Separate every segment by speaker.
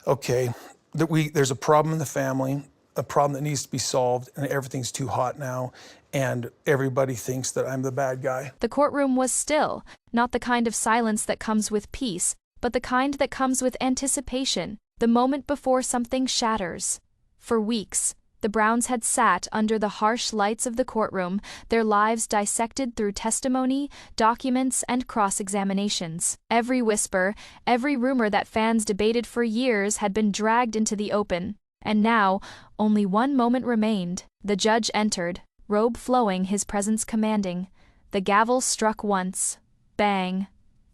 Speaker 1: okay, there's a problem in the family, a problem that needs to be solved, and everything's too hot now, and everybody thinks that I'm the bad guy.
Speaker 2: The courtroom was still, not the kind of silence that comes with peace, but the kind that comes with anticipation, the moment before something shatters. For weeks, the Browns had sat under the harsh lights of the courtroom, their lives dissected through testimony, documents, and cross-examinations. Every whisper, every rumor that fans debated for years had been dragged into the open. And now, only one moment remained. The judge entered, robe flowing, his presence commanding. The gavel struck once. Bang.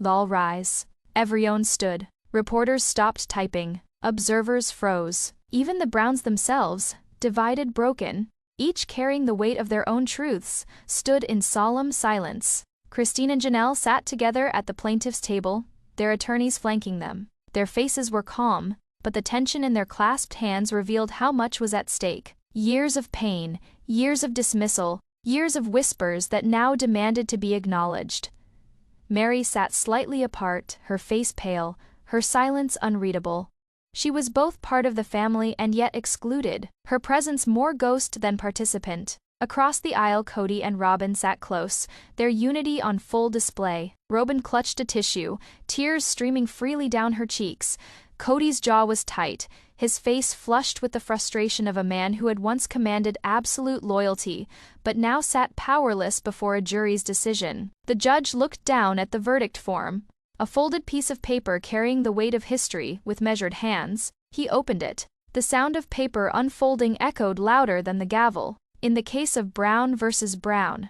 Speaker 2: All rise. Everyone stood. Reporters stopped typing. Observers froze. Even the Browns themselves, divided, broken, each carrying the weight of their own truths, stood in solemn silence. Christine and Janelle sat together at the plaintiff's table, their attorneys flanking them. Their faces were calm, but the tension in their clasped hands revealed how much was at stake. Years of pain, years of dismissal, years of whispers that now demanded to be acknowledged. Mary sat slightly apart, her face pale, her silence unreadable. She was both part of the family and yet excluded, her presence more ghost than participant. Across the aisle, Kody and Robyn sat close, their unity on full display. Robyn clutched a tissue, tears streaming freely down her cheeks. Kody's jaw was tight, his face flushed with the frustration of a man who had once commanded absolute loyalty, but now sat powerless before a jury's decision. The judge looked down at the verdict form, a folded piece of paper carrying the weight of history. With measured hands, he opened it. The sound of paper unfolding echoed louder than the gavel. In the case of Brown versus Brown.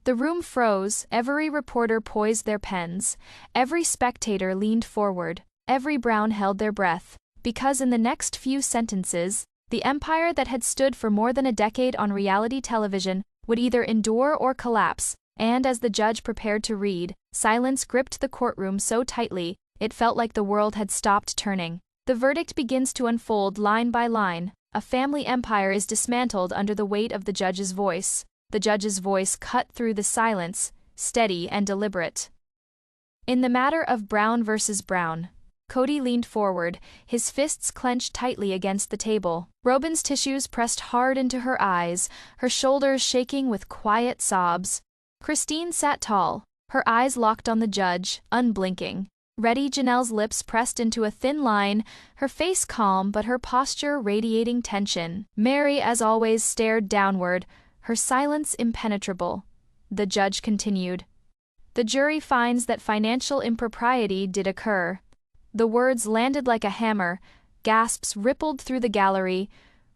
Speaker 2: The room froze, every reporter poised their pens, every spectator leaned forward, every Brown held their breath, because in the next few sentences, the empire that had stood for more than a decade on reality television would either endure or collapse. And as the judge prepared to read, silence gripped the courtroom so tightly, it felt like the world had stopped turning. The verdict begins to unfold line by line. A family empire is dismantled under the weight of the judge's voice. The judge's voice cut through the silence, steady and deliberate. In the matter of Brown versus Brown, Kody leaned forward, his fists clenched tightly against the table. Robyn's tissues pressed hard into her eyes, her shoulders shaking with quiet sobs. Christine sat tall, her eyes locked on the judge, unblinking. Ready, Janelle's lips pressed into a thin line, her face calm but her posture radiating tension. Mary, as always, stared downward, her silence impenetrable. The judge continued. The jury finds that financial impropriety did occur. The words landed like a hammer, gasps rippled through the gallery,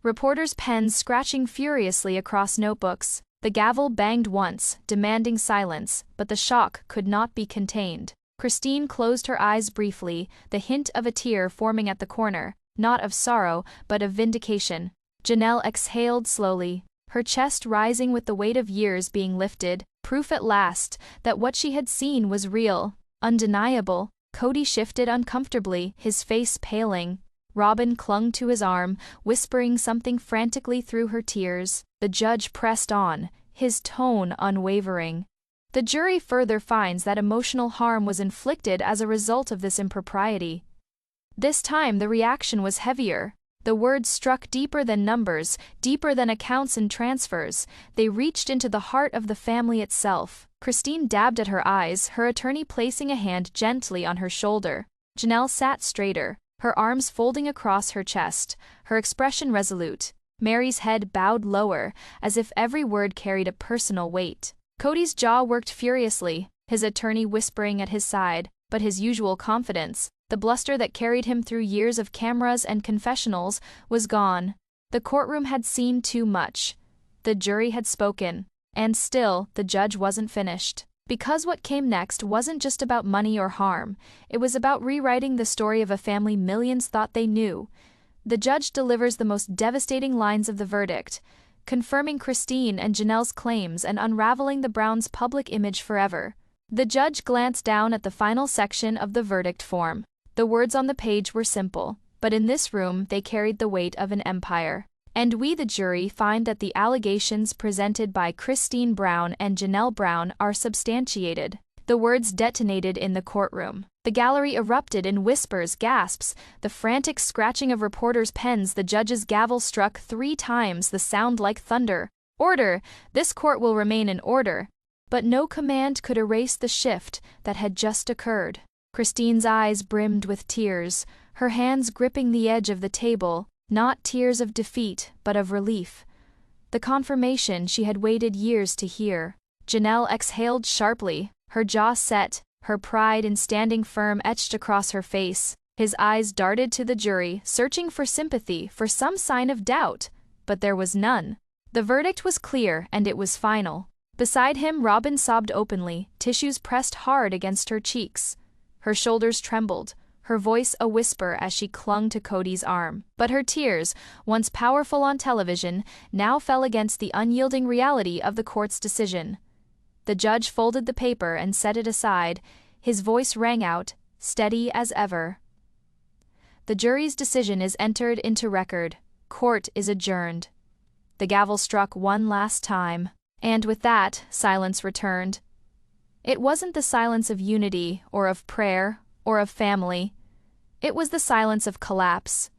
Speaker 2: reporters' pens scratching furiously across notebooks. The gavel banged once, demanding silence, but the shock could not be contained. Christine closed her eyes briefly, the hint of a tear forming at the corner, not of sorrow, but of vindication. Janelle exhaled slowly, her chest rising with the weight of years being lifted, proof at last that what she had seen was real, undeniable. Kody shifted uncomfortably, his face paling. Robyn clung to his arm, whispering something frantically through her tears. The judge pressed on, his tone unwavering. The jury further finds that emotional harm was inflicted as a result of this impropriety. This time the reaction was heavier. The words struck deeper than numbers, deeper than accounts and transfers. They reached into the heart of the family itself. Christine dabbed at her eyes, her attorney placing a hand gently on her shoulder. Janelle sat straighter, her arms folding across her chest, her expression resolute. Mary's head bowed lower, as if every word carried a personal weight. Kody's jaw worked furiously, his attorney whispering at his side, but his usual confidence, the bluster that carried him through years of cameras and confessionals, was gone. The courtroom had seen too much. The jury had spoken. And still, the judge wasn't finished. Because what came next wasn't just about money or harm, it was about rewriting the story of a family millions thought they knew. The judge delivers the most devastating lines of the verdict, confirming Christine and Janelle's claims and unraveling the Browns' public image forever. The judge glanced down at the final section of the verdict form. The words on the page were simple, but in this room they carried the weight of an empire. And we, the jury, find that the allegations presented by Christine Brown and Janelle Brown are substantiated. The words detonated in the courtroom. The gallery erupted in whispers, gasps, the frantic scratching of reporters' pens. The judge's gavel struck 3 times, the sound like thunder. Order! This court will remain in order. But no command could erase the shift that had just occurred. Christine's eyes brimmed with tears, her hands gripping the edge of the table, not tears of defeat, but of relief. The confirmation she had waited years to hear. Janelle exhaled sharply, her jaw set, her pride in standing firm etched across her face. His eyes darted to the jury, searching for sympathy, for some sign of doubt, but there was none. The verdict was clear, and it was final. Beside him, Robyn sobbed openly, tissues pressed hard against her cheeks. Her shoulders trembled, her voice a whisper as she clung to Kody's arm. But her tears, once powerful on television, now fell against the unyielding reality of the court's decision. The judge folded the paper and set it aside. His voice rang out, steady as ever. The jury's decision is entered into record. Court is adjourned. The gavel struck one last time. And with that, silence returned. It wasn't the silence of unity, or of prayer, or of family. It was the silence of collapse.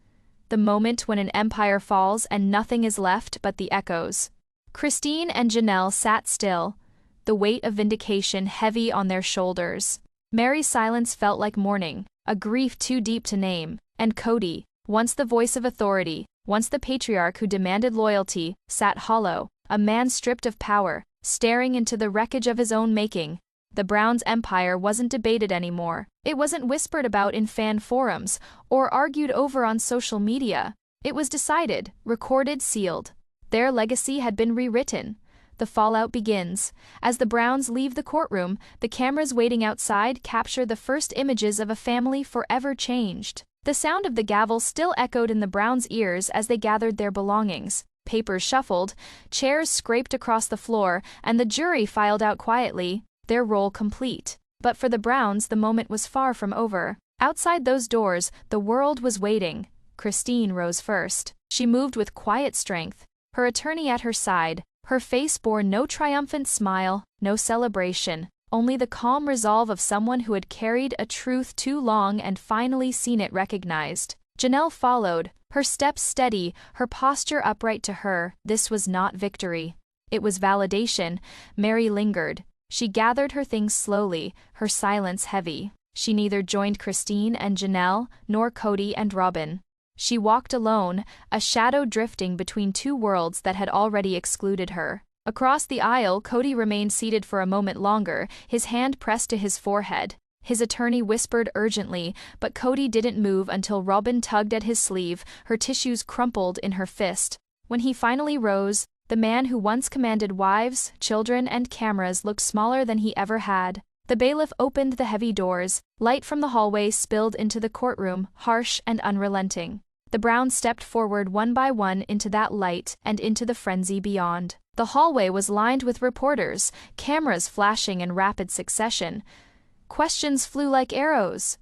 Speaker 2: The moment when an empire falls and nothing is left but the echoes. Christine and Janelle sat still, the weight of vindication heavy on their shoulders. Mary's silence felt like mourning, a grief too deep to name, and Kody, once the voice of authority, once the patriarch who demanded loyalty, sat hollow, a man stripped of power, staring into the wreckage of his own making. The Browns' empire wasn't debated anymore. It wasn't whispered about in fan forums, or argued over on social media. It was decided, recorded, sealed. Their legacy had been rewritten. The fallout begins. As the Browns leave the courtroom, the cameras waiting outside capture the first images of a family forever changed. The sound of the gavel still echoed in the Browns' ears as they gathered their belongings. Papers shuffled, chairs scraped across the floor, and the jury filed out quietly, their role complete. But for the Browns, the moment was far from over. Outside those doors, the world was waiting. Christine rose first. She moved with quiet strength, her attorney at her side. Her face bore no triumphant smile, no celebration, only the calm resolve of someone who had carried a truth too long and finally seen it recognized. Janelle followed, her steps steady, her posture upright to her. This was not victory. It was validation. Mary lingered. She gathered her things slowly, her silence heavy. She neither joined Christine and Janelle, nor Kody and Robyn. She walked alone, a shadow drifting between 2 worlds that had already excluded her. Across the aisle, Kody remained seated for a moment longer, his hand pressed to his forehead. His attorney whispered urgently, but Kody didn't move until Robyn tugged at his sleeve, her tissues crumpled in her fist. When he finally rose, the man who once commanded wives, children, and cameras looked smaller than he ever had. The bailiff opened the heavy doors. Light from the hallway spilled into the courtroom, harsh and unrelenting. The Browns stepped forward one by one into that light and into the frenzy beyond. The hallway was lined with reporters, cameras flashing in rapid succession. Questions flew like arrows.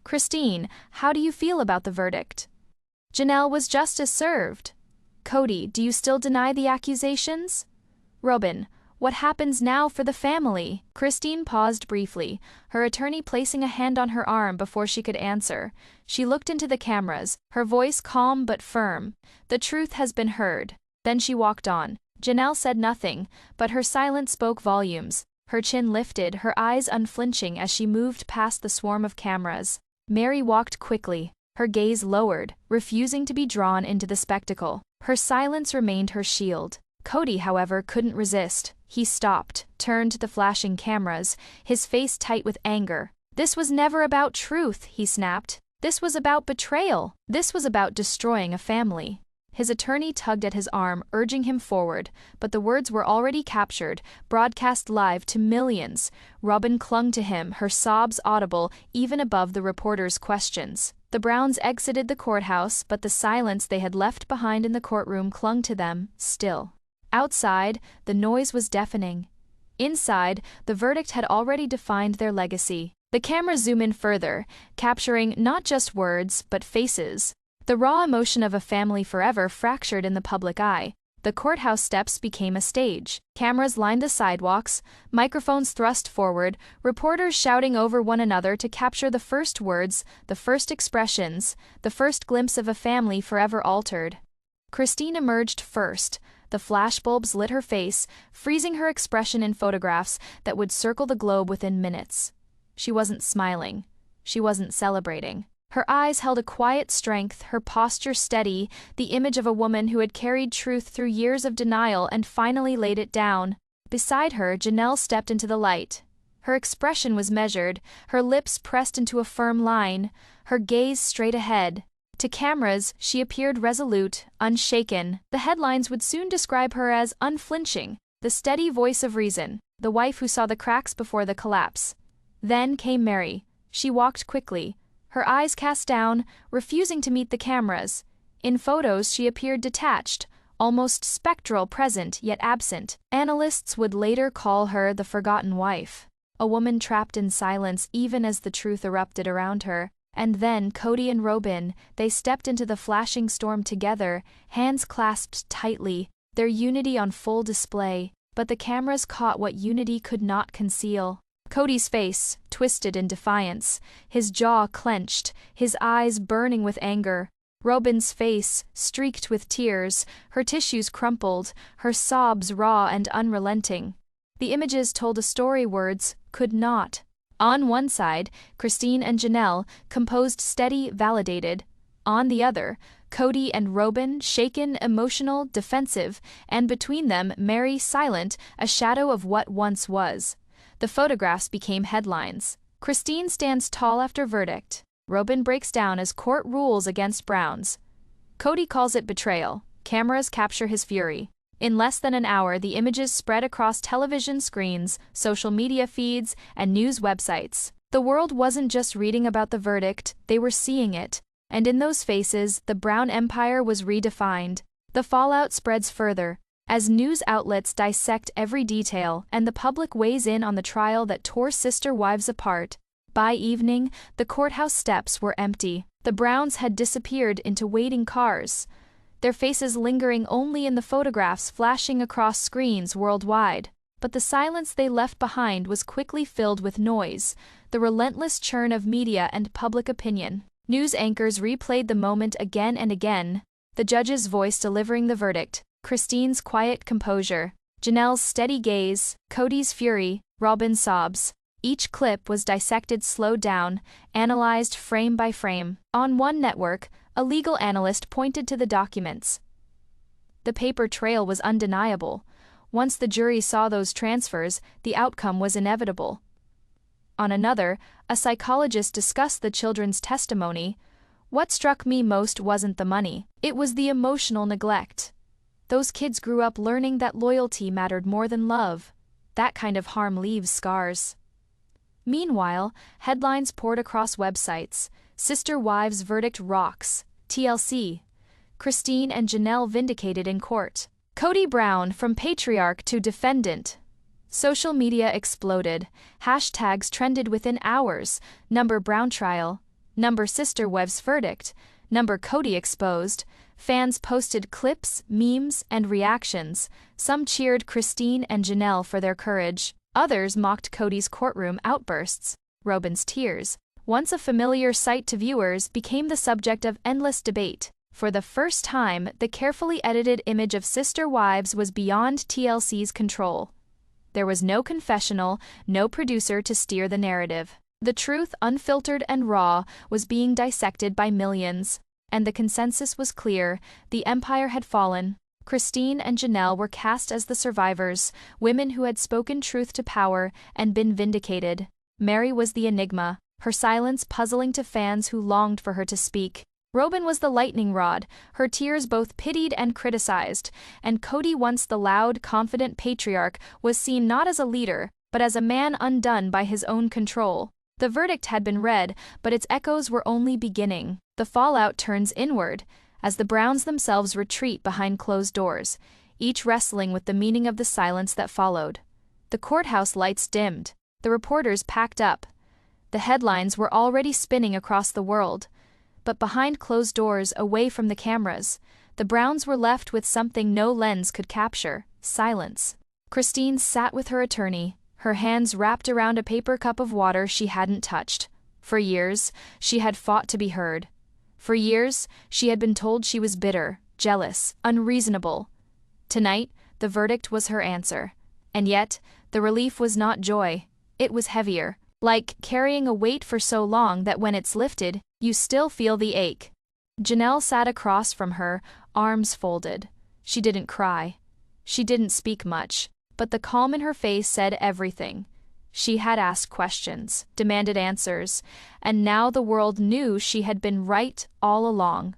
Speaker 2: Christine, how do you feel about the verdict? Janelle, was justice served? Kody, do you still deny the accusations? Robyn, what happens now for the family? Christine paused briefly, her attorney placing a hand on her arm before she could answer. She looked into the cameras, her voice calm but firm. The truth has been heard. Then she walked on. Janelle said nothing, but her silence spoke volumes. Her chin lifted, her eyes unflinching as she moved past the swarm of cameras. Mary walked quickly, her gaze lowered, refusing to be drawn into the spectacle. Her silence remained her shield. Kody, however, couldn't resist. He stopped, turned to the flashing cameras, his face tight with anger. This was never about truth, he snapped. This was about betrayal. This was about destroying a family. His attorney tugged at his arm, urging him forward, but the words were already captured, broadcast live to millions. Robyn clung to him, her sobs audible even above the reporters' questions. The Browns exited the courthouse, but the silence they had left behind in the courtroom clung to them, still. Outside, the noise was deafening. Inside, the verdict had already defined their legacy. The cameras zoom in further, capturing not just words, but faces. The raw emotion of a family forever fractured in the public eye. The courthouse steps became a stage. Cameras lined the sidewalks, microphones thrust forward, reporters shouting over one another to capture the first words, the first expressions, the first glimpse of a family forever altered. Christine emerged first. The flashbulbs lit her face, freezing her expression in photographs that would circle the globe within minutes. She wasn't smiling. She wasn't celebrating. Her eyes held a quiet strength, her posture steady, the image of a woman who had carried truth through years of denial and finally laid it down. Beside her, Janelle stepped into the light. Her expression was measured, her lips pressed into a firm line, her gaze straight ahead. To cameras, she appeared resolute, unshaken. The headlines would soon describe her as unflinching, the steady voice of reason, the wife who saw the cracks before the collapse. Then came Mary. She walked quickly, her eyes cast down, refusing to meet the cameras. In photos, she appeared detached, almost spectral, present yet absent. Analysts would later call her the forgotten wife, a woman trapped in silence even as the truth erupted around her. And then Kody and Robyn, they stepped into the flashing storm together, hands clasped tightly, their unity on full display. But the cameras caught what unity could not conceal. Kody's face, twisted in defiance, his jaw clenched, his eyes burning with anger. Robyn's face, streaked with tears, her tissues crumpled, her sobs raw and unrelenting. The images told a story words could not. On one side, Christine and Janelle, composed, steady, validated. On the other, Kody and Robyn, shaken, emotional, defensive, and between them, Mary, silent, a shadow of what once was. The photographs became headlines. Christine stands tall after verdict. Robyn breaks down as court rules against Browns. Kody calls it betrayal. Cameras capture his fury. In less than an hour, the images spread across television screens, social media feeds, and news websites. The world wasn't just reading about the verdict, they were seeing it. And in those faces, the Brown Empire was redefined. The fallout spreads further, as news outlets dissect every detail and the public weighs in on the trial that tore sister wives apart. By evening, the courthouse steps were empty. The Browns had disappeared into waiting cars, their faces lingering only in the photographs flashing across screens worldwide. But the silence they left behind was quickly filled with noise, the relentless churn of media and public opinion. News anchors replayed the moment again and again, the judge's voice delivering the verdict, Christine's quiet composure, Janelle's steady gaze, Kody's fury, Robyn's sobs. Each clip was dissected, slowed down, analyzed frame by frame. On one network, a legal analyst pointed to the documents. The paper trail was undeniable. Once the jury saw those transfers, the outcome was inevitable. On another, a psychologist discussed the children's testimony. What struck me most wasn't the money. It was the emotional neglect. Those kids grew up learning that loyalty mattered more than love. That kind of harm leaves scars. Meanwhile, headlines poured across websites. Sister wives' verdict rocks. TLC. Christine and Janelle vindicated in court. Kody Brown from patriarch to defendant. Social media exploded. Hashtags trended within hours. Number Brown trial. Number sister wives' verdict. Number Kody exposed. Fans posted clips, memes, and reactions. Some cheered Christine and Janelle for their courage. Others mocked Kody's courtroom outbursts. Robyn's tears, once a familiar sight to viewers, became the subject of endless debate. For the first time, the carefully edited image of sister wives was beyond TLC's control. There was no confessional, no producer to steer the narrative. The truth, unfiltered and raw, was being dissected by millions. And the consensus was clear: the empire had fallen. Christine and Janelle were cast as the survivors, women who had spoken truth to power and been vindicated. Mary was the enigma, her silence puzzling to fans who longed for her to speak. Robyn was the lightning rod, her tears both pitied and criticized. And Kody, once the loud, confident patriarch, was seen not as a leader, but as a man undone by his own control. The verdict had been read, but its echoes were only beginning. The fallout turns inward, as the Browns themselves retreat behind closed doors, each wrestling with the meaning of the silence that followed. The courthouse lights dimmed. The reporters packed up. The headlines were already spinning across the world. But behind closed doors, away from the cameras, The Browns were left with something no lens could capture: silence. Christine sat with her attorney, her hands wrapped around a paper cup of water she hadn't touched. For years, she had fought to be heard. For years, she had been told she was bitter, jealous, unreasonable. Tonight, the verdict was her answer. And yet, the relief was not joy. It was heavier, like carrying a weight for so long that when it's lifted, you still feel the ache. Janelle sat across from her, arms folded. She didn't cry. She didn't speak much, but the calm in her face said everything. She had asked questions, demanded answers, and now the world knew she had been right all along.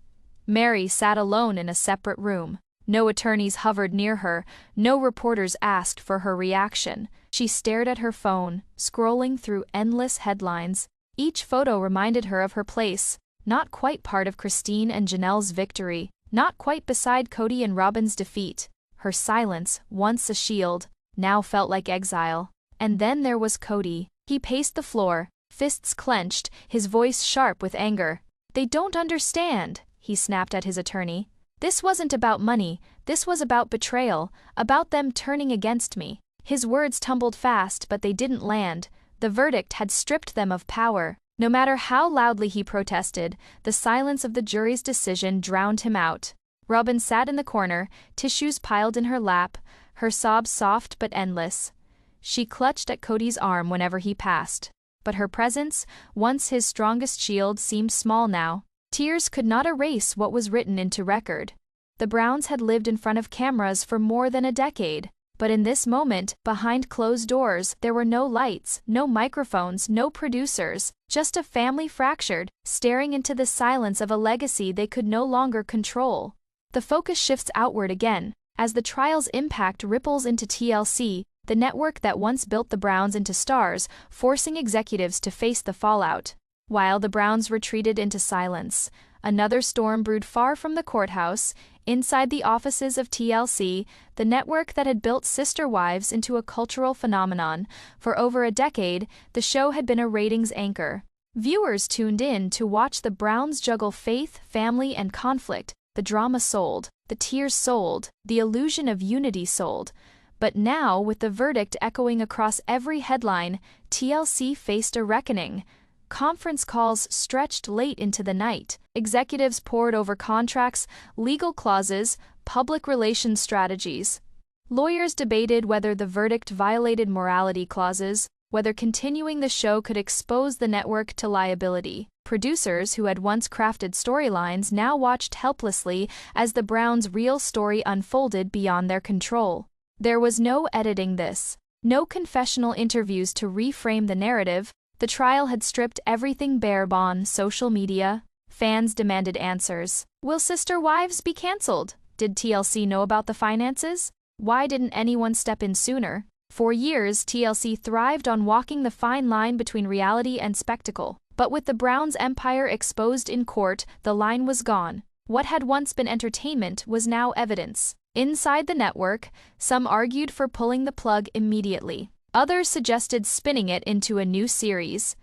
Speaker 2: Mary sat alone in a separate room. No attorneys hovered near her, no reporters asked for her reaction. She stared at her phone, scrolling through endless headlines. Each photo reminded her of her place, not quite part of Christine and Janelle's victory, not quite beside Kody and Robyn's defeat. Her silence, once a shield, now felt like exile. And then there was Kody. He paced the floor, fists clenched, his voice sharp with anger. "They don't understand," he snapped at his attorney. "This wasn't about money, this was about betrayal, about them turning against me." His words tumbled fast, but they didn't land. The verdict had stripped them of power. No matter how loudly he protested, the silence of the jury's decision drowned him out. Robyn sat in the corner, tissues piled in her lap, her sobs soft but endless. She clutched at Kody's arm whenever he passed. But her presence, once his strongest shield, seemed small now. Tears could not erase what was written into record. The Browns had lived in front of cameras for more than a decade. But in this moment, behind closed doors, there were no lights, no microphones, no producers, just a family fractured, staring into the silence of a legacy they could no longer control. The focus shifts outward again, as the trial's impact ripples into TLC, the network that once built the Browns into stars, forcing executives to face the fallout. While the Browns retreated into silence, another storm brewed far from the courthouse. Inside the offices of TLC, the network that had built Sister Wives into a cultural phenomenon. For over a decade, the show had been a ratings anchor. Viewers tuned in to watch the Browns juggle faith, family, and conflict. The drama sold, the tears sold, the illusion of unity sold. But now, with the verdict echoing across every headline, TLC faced a reckoning. Conference calls stretched late into the night. Executives pored over contracts, legal clauses, public relations strategies. Lawyers debated whether the verdict violated morality clauses, whether continuing the show could expose the network to liability. Producers who had once crafted storylines now watched helplessly as the Browns' real story unfolded beyond their control. There was no editing this, no confessional interviews to reframe the narrative. The trial had stripped everything bare on social media. Fans demanded answers. Will Sister Wives be cancelled? Did TLC know about the finances? Why didn't anyone step in sooner? For years, TLC thrived on walking the fine line between reality and spectacle. But with the Browns' empire exposed in court, the line was gone. What had once been entertainment was now evidence. Inside the network, some argued for pulling the plug immediately. Others suggested spinning it into a new series,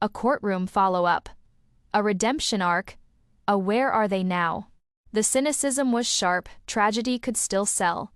Speaker 2: a courtroom follow-up, a redemption arc, a where are they now? The cynicism was sharp, tragedy could still sell.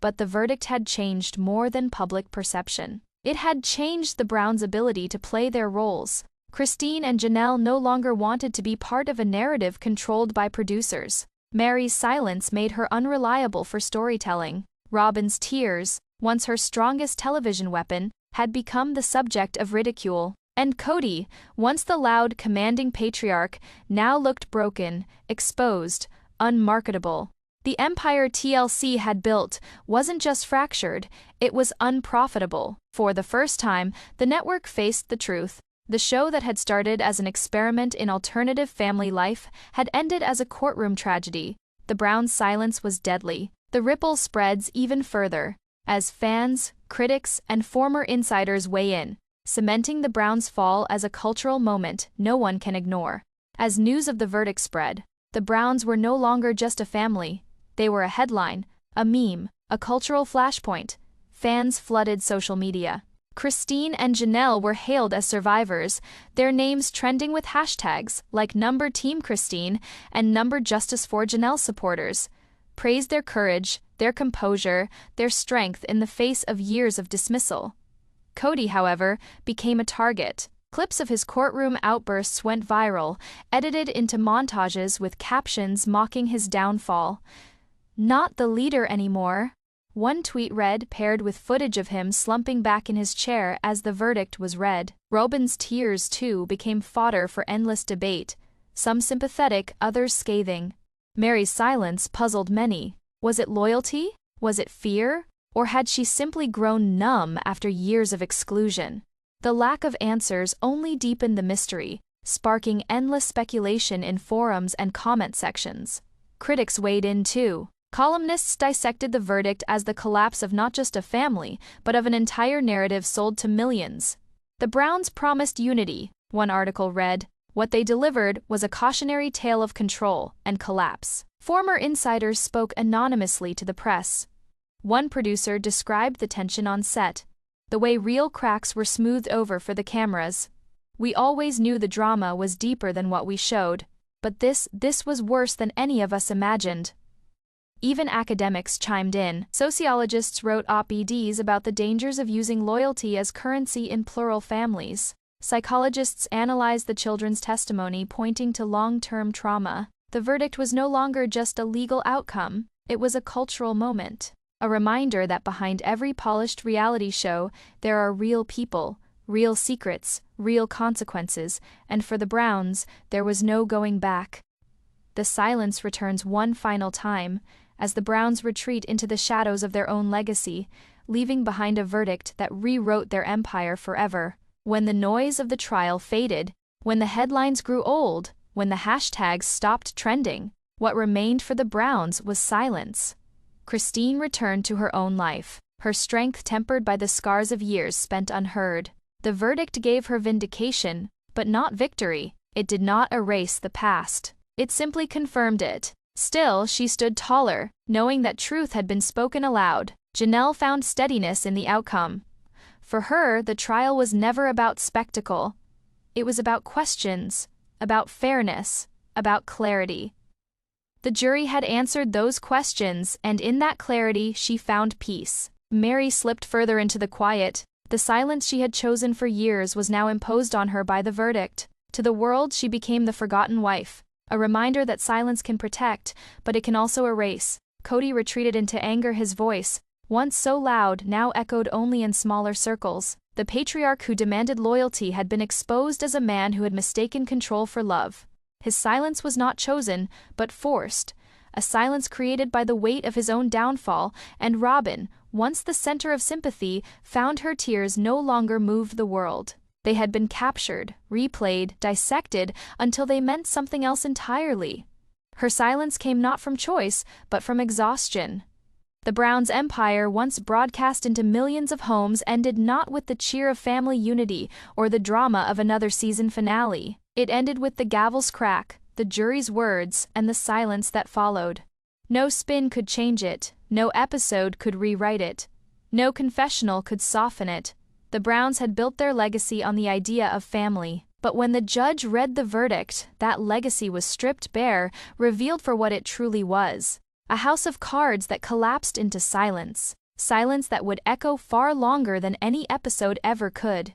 Speaker 2: But the verdict had changed more than public perception. It had changed the Browns' ability to play their roles. Christine and Janelle no longer wanted to be part of a narrative controlled by producers. Mary's silence made her unreliable for storytelling. Robyn's tears, once her strongest television weapon, had become the subject of ridicule. And Kody, once the loud, commanding patriarch, now looked broken, exposed, unmarketable. The empire TLC had built wasn't just fractured, it was unprofitable. For the first time, the network faced the truth. The show that had started as an experiment in alternative family life had ended as a courtroom tragedy. The Browns' silence was deadly. The ripple spreads even further, as fans, critics, and former insiders weigh in, cementing the Browns' fall as a cultural moment no one can ignore. As news of the verdict spread, the Browns were no longer just a family. They were a headline, a meme, a cultural flashpoint. Fans flooded social media. Christine and Janelle were hailed as survivors, their names trending with hashtags like #TeamChristine and #JusticeForJanelle supporters. praised their courage, their composure, their strength in the face of years of dismissal. Kody, however, became a target. Clips of his courtroom outbursts went viral, edited into montages with captions mocking his downfall. "Not the leader anymore." One tweet read, paired with footage of him slumping back in his chair as the verdict was read. Robyn's tears, too, became fodder for endless debate, some sympathetic, others scathing. Mary's silence puzzled many. Was it loyalty? Was it fear? Or had she simply grown numb after years of exclusion? The lack of answers only deepened the mystery, sparking endless speculation in forums and comment sections. Critics weighed in too. Columnists dissected the verdict as the collapse of not just a family, but of an entire narrative sold to millions. The Browns promised unity, one article read. What they delivered was a cautionary tale of control and collapse. Former insiders spoke anonymously to the press. One producer described the tension on set, the way real cracks were smoothed over for the cameras. "We always knew the drama was deeper than what we showed, but this was worse than any of us imagined." Even academics chimed in. Sociologists wrote op-eds about the dangers of using loyalty as currency in plural families. Psychologists analyzed the children's testimony, pointing to long-term trauma. The verdict was no longer just a legal outcome, it was a cultural moment. A reminder that behind every polished reality show, there are real people, real secrets, real consequences, and for the Browns, there was no going back. The silence returns one final time, as the Browns retreat into the shadows of their own legacy, leaving behind a verdict that rewrote their empire forever. When the noise of the trial faded, when the headlines grew old, when the hashtags stopped trending, what remained for the Browns was silence. Christine returned to her own life, her strength tempered by the scars of years spent unheard. The verdict gave her vindication, but not victory. It did not erase the past. It simply confirmed it. Still, she stood taller, knowing that truth had been spoken aloud. Janelle found steadiness in the outcome. For her, the trial was never about spectacle. It was about questions, about fairness, about clarity. The jury had answered those questions, and in that clarity she found peace. Mary slipped further into the quiet. The silence she had chosen for years was now imposed on her by the verdict. To the world she became the forgotten wife, a reminder that silence can protect, but it can also erase. Kody retreated into anger, his voice, once so loud, now echoed only in smaller circles. The patriarch who demanded loyalty had been exposed as a man who had mistaken control for love. His silence was not chosen, but forced, a silence created by the weight of his own downfall, and Robyn, once the center of sympathy, found her tears no longer moved the world. They had been captured, replayed, dissected, until they meant something else entirely. Her silence came not from choice, but from exhaustion. The Browns' empire, once broadcast into millions of homes, ended not with the cheer of family unity or the drama of another season finale. It ended with the gavel's crack, the jury's words, and the silence that followed. No spin could change it, no episode could rewrite it, no confessional could soften it. The Browns had built their legacy on the idea of family. But when the judge read the verdict, that legacy was stripped bare, revealed for what it truly was. A house of cards that collapsed into silence. Silence that would echo far longer than any episode ever could.